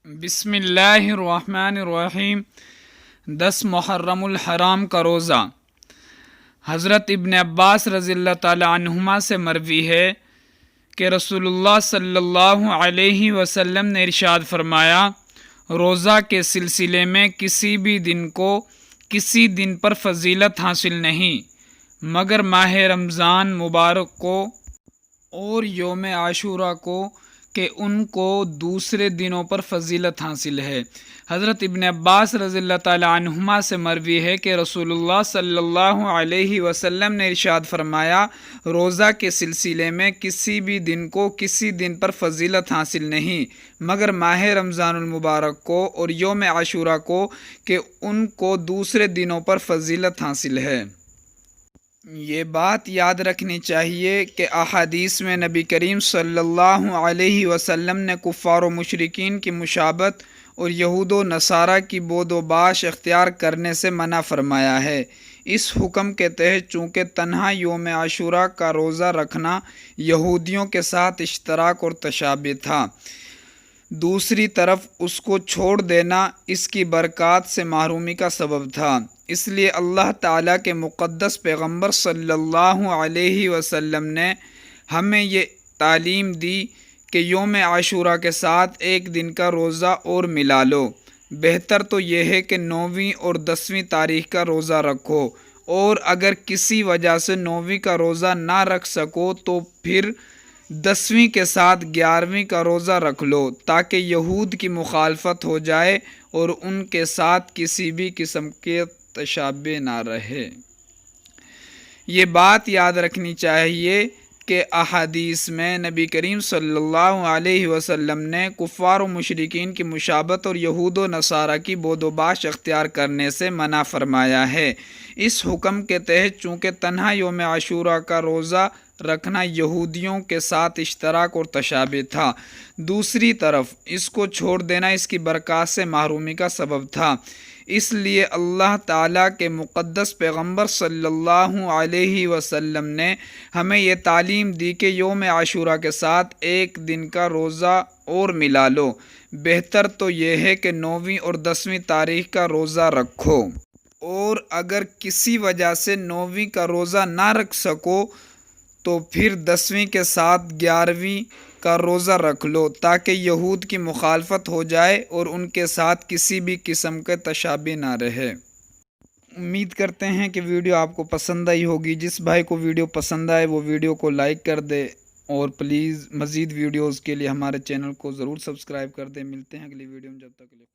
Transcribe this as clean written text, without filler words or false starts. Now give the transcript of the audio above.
بسم اللہ الرحمن الرحیم 10 محرم الحرام کا روزہ۔ حضرت ابن عباس رضی اللہ تعالی عنہما سے مروی ہے کہ رسول اللہ صلی اللہ علیہ وسلم نے ارشاد فرمایا، روزہ کے سلسلے میں کسی بھی دن کو کسی دن پر فضیلت حاصل نہیں مگر ماہ رمضان مبارک کو اور یوم عاشوراء کو کہ ان کو دوسرے دنوں پر فضیلت حاصل ہے۔ حضرت ابن عباس رضی اللہ تعالی عنہما سے مروی ہے کہ رسول اللہ صلی اللہ علیہ وسلم نے ارشاد فرمایا، روزہ کے سلسلے میں کسی بھی دن کو کسی دن پر فضیلت حاصل نہیں مگر ماہ رمضان المبارک کو اور یوم عاشوراء کو کہ ان کو دوسرے دنوں پر فضیلت حاصل ہے۔ یہ بات یاد رکھنی چاہیے کہ احادیث میں نبی کریم صلی اللہ علیہ وسلم نے کفار و مشرکین کی مشابہت اور یہود و نصارہ کی بود و باش اختیار کرنے سے منع فرمایا ہے۔ اس حکم کے تحت چونکہ تنہا یوم عاشوراء کا روزہ رکھنا یہودیوں کے ساتھ اشتراک اور تشابہ تھا، دوسری طرف اس کو چھوڑ دینا اس کی برکات سے محرومی کا سبب تھا، اس لیے اللہ تعالیٰ کے مقدس پیغمبر صلی اللہ علیہ وسلم نے ہمیں یہ تعلیم دی کہ یوم عاشوراء کے ساتھ ایک دن کا روزہ اور ملا لو۔ بہتر تو یہ ہے کہ 9ویں اور 10ویں تاریخ کا روزہ رکھو، اور اگر کسی وجہ سے 9ویں کا روزہ نہ رکھ سکو تو پھر 10ویں کے ساتھ 11ویں کا روزہ رکھ لو، تاکہ یہود کی مخالفت ہو جائے اور ان کے ساتھ کسی بھی قسم کے تشابہ نہ رہے۔ یہ بات یاد رکھنی چاہیے کہ احادیث میں نبی کریم صلی اللہ علیہ وسلم نے کفار و مشرکین کی مشابہت اور یہود و نصارہ کی بود و باش اختیار کرنے سے منع فرمایا ہے۔ اس حکم کے تحت چونکہ تنہا یوم عاشوراء کا روزہ رکھنا یہودیوں کے ساتھ اشتراک اور تشابہ تھا، دوسری طرف اس کو چھوڑ دینا اس کی برکات سے محرومی کا سبب تھا، اس لیے اللہ تعالیٰ کے مقدس پیغمبر صلی اللہ علیہ وسلم نے ہمیں یہ تعلیم دی کہ یوم عاشوراء کے ساتھ ایک دن کا روزہ اور ملا لو۔ بہتر تو یہ ہے کہ 9ویں اور 10ویں تاریخ کا روزہ رکھو، اور اگر کسی وجہ سے 9ویں کا روزہ نہ رکھ سکو تو پھر 10ویں کے ساتھ 11ویں کا روزہ رکھ لو، تاکہ یہود کی مخالفت ہو جائے اور ان کے ساتھ کسی بھی قسم کے تشابہ نہ رہے۔ امید کرتے ہیں کہ ویڈیو آپ کو پسند آئی ہوگی۔ جس بھائی کو ویڈیو پسند آئے وہ ویڈیو کو لائک کر دے، اور پلیز مزید ویڈیوز کے لیے ہمارے چینل کو ضرور سبسکرائب کر دیں۔ ملتے ہیں اگلی ویڈیو میں، جب تک کے لیے